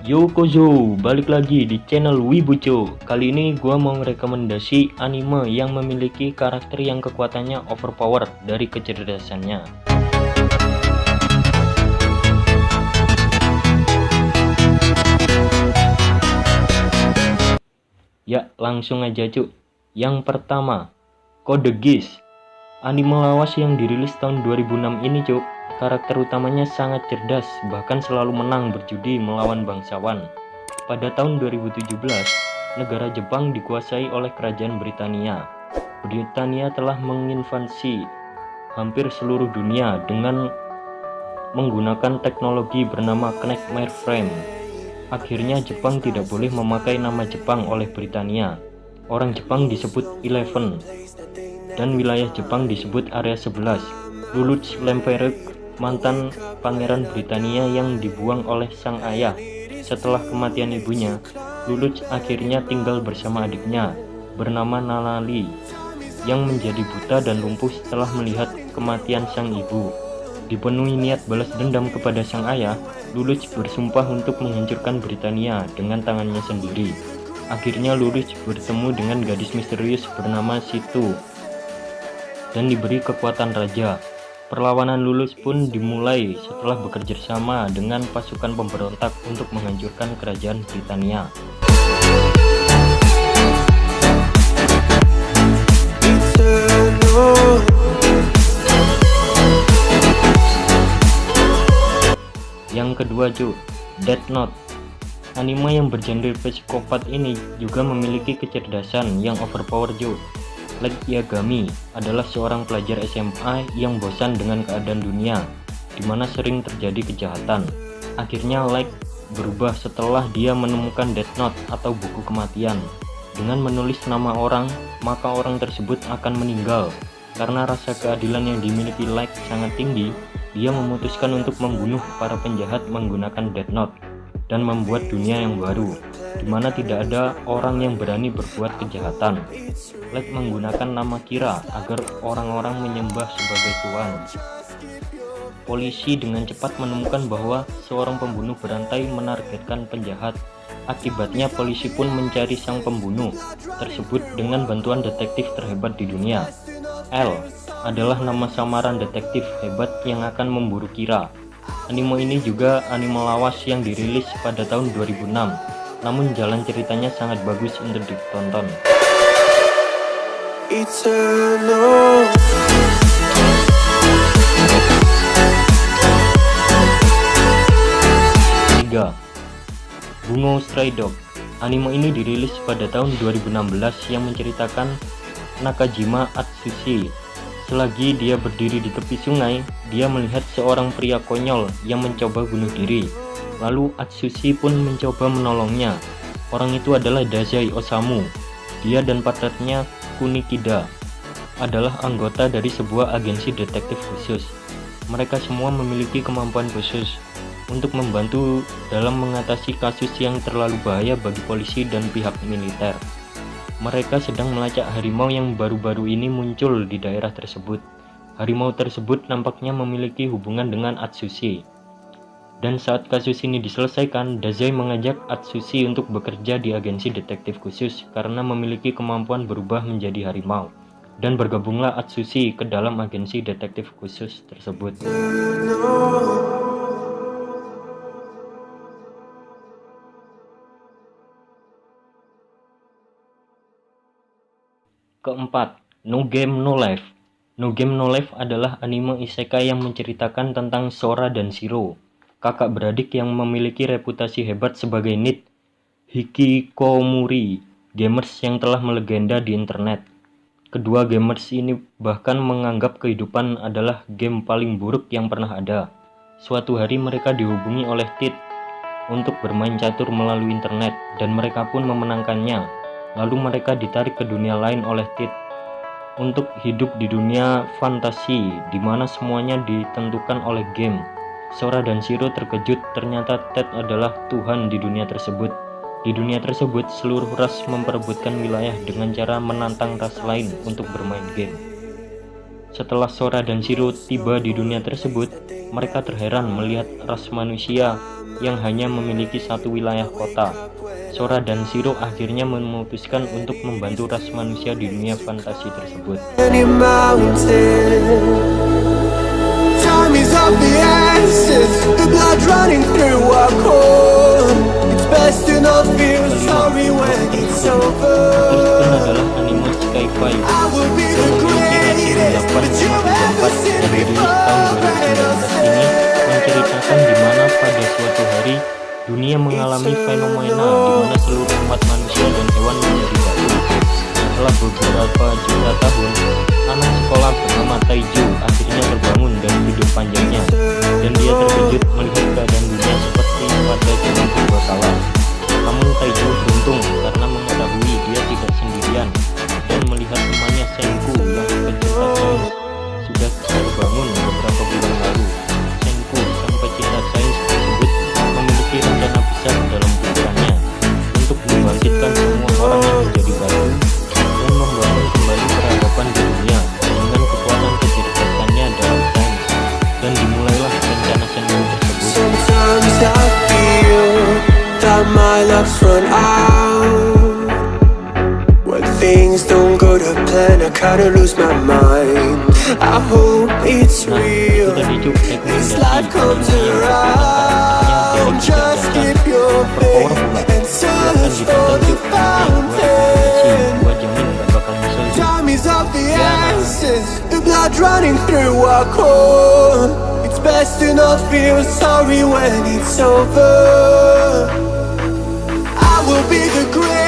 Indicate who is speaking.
Speaker 1: Yo Kozo, balik lagi di channel Wibuco. Kali ini gua mau rekomendasi anime yang memiliki karakter yang kekuatannya overpower dari kecerdasannya. Ya, langsung aja cuk. Yang pertama, Code Geass. Anime lawas yang dirilis tahun 2006 ini cuk. Karakter utamanya sangat cerdas, bahkan selalu menang berjudi melawan bangsawan. Pada tahun 2017, negara Jepang dikuasai oleh kerajaan Britania. Britania telah menginvasi hampir seluruh dunia dengan menggunakan teknologi bernama Connect Mainframe. Akhirnya Jepang tidak boleh memakai nama Jepang oleh Britania. Orang Jepang disebut Eleven dan wilayah Jepang disebut Area 11. Lelouch Lempereur, mantan pangeran Britania yang dibuang oleh sang ayah setelah kematian ibunya, Lelouch akhirnya tinggal bersama adiknya bernama Nalali yang menjadi buta dan lumpuh setelah melihat kematian sang ibu. Dipenuhi niat balas dendam kepada sang ayah, Lelouch bersumpah untuk menghancurkan Britania dengan tangannya sendiri. Akhirnya Lelouch bertemu dengan gadis misterius bernama Situ dan diberi kekuatan raja. Perlawanan Lelouch pun dimulai setelah bekerja sama dengan pasukan pemberontak untuk menghancurkan kerajaan Britania. Yang kedua cuy, Death Note. Anime yang bergenre psikopat ini juga memiliki kecerdasan yang overpower cuy. Light Yagami adalah seorang pelajar SMA yang bosan dengan keadaan dunia, di mana sering terjadi kejahatan. Akhirnya Light berubah setelah dia menemukan Death Note atau buku kematian. Dengan menulis nama orang, maka orang tersebut akan meninggal. Karena rasa keadilan yang dimiliki Light sangat tinggi, dia memutuskan untuk membunuh para penjahat menggunakan Death Note dan membuat dunia yang baru, di mana tidak ada orang yang berani berbuat kejahatan. Light menggunakan nama Kira agar orang-orang menyembah sebagai tuan. Polisi dengan cepat menemukan bahwa seorang pembunuh berantai menargetkan penjahat. Akibatnya polisi pun mencari sang pembunuh tersebut dengan bantuan detektif terhebat di dunia. L adalah nama samaran detektif hebat yang akan memburu Kira. Anime ini juga anime lawas yang dirilis pada tahun 2006, namun jalan ceritanya sangat bagus untuk ditonton. Eternal. 3. Bungo Stray Dog. Anime ini dirilis pada tahun 2016 yang menceritakan Nakajima Atsushi. Selagi dia berdiri di tepi sungai, dia melihat seorang pria konyol yang mencoba bunuh diri. Lalu Atsushi pun mencoba menolongnya. Orang itu adalah Dazai Osamu. Dia dan partnernya Kunikida adalah anggota dari sebuah agensi detektif khusus. Mereka semua memiliki kemampuan khusus untuk membantu dalam mengatasi kasus yang terlalu bahaya bagi polisi dan pihak militer. Mereka sedang melacak harimau yang baru-baru ini muncul di daerah tersebut. Harimau tersebut nampaknya memiliki hubungan dengan Atsushi. Dan saat kasus ini diselesaikan, Dazai mengajak Atsushi untuk bekerja di agensi detektif khusus karena memiliki kemampuan berubah menjadi harimau. Dan bergabunglah Atsushi ke dalam agensi detektif khusus tersebut. Keempat, No Game No Life. No Game No Life adalah anime isekai yang menceritakan tentang Sora dan Shiro, kakak beradik yang memiliki reputasi hebat sebagai NEET Hikikomori, gamers yang telah melegenda di internet. Kedua gamers ini bahkan menganggap kehidupan adalah game paling buruk yang pernah ada. Suatu hari mereka dihubungi oleh Tit untuk bermain catur melalui internet dan mereka pun memenangkannya. Lalu mereka ditarik ke dunia lain oleh Tit untuk hidup di dunia fantasi di mana semuanya ditentukan oleh game. Sora dan Shiro terkejut ternyata Ted adalah Tuhan di dunia tersebut. Di dunia tersebut seluruh ras memperebutkan wilayah dengan cara menantang ras lain untuk bermain game. Setelah Sora dan Shiro tiba di dunia tersebut, mereka terheran melihat ras manusia yang hanya memiliki satu wilayah kota. Sora dan Shiro akhirnya memutuskan untuk membantu ras manusia di dunia fantasi tersebut. Terus adalah anime Sky Five yang memiliki rating 8,34 dan dirilis tahun 2019 ini menceritakan di mana pada suatu hari dunia mengalami fenomena di mana seluruh umat manusia dan hewan menjadi batu. Setelah beberapa juta tahun, anak sekolah bernama Taiju akhirnya terbangun dari tidur panjangnya, dan dia terkejut melihat keadaan dunia seperti pada zaman purba kala. Namun Taiju beruntung karena mengetahui dia tidak sendirian dan melihat temannya Senku yang pecinta sains sudah terbangun beberapa bulan lalu. Senku, sang pecinta sains tersebut, memiliki rencana besar dalam pikirannya untuk membangkitkan semua orang yang menjadi batu dan membangun kembali peradaban di dunia dengan kekuatan kecerdasannya dalam sains. Dan dimulailah rencana Senku tersebut. My luck's run out. When things don't go to plan, I kinda lose my mind. I hope it's real. This life comes around. Just keep your faith and search for the fountain. Time is of the essence. The blood running through our core. It's best to not feel sorry when it's over. Will be the great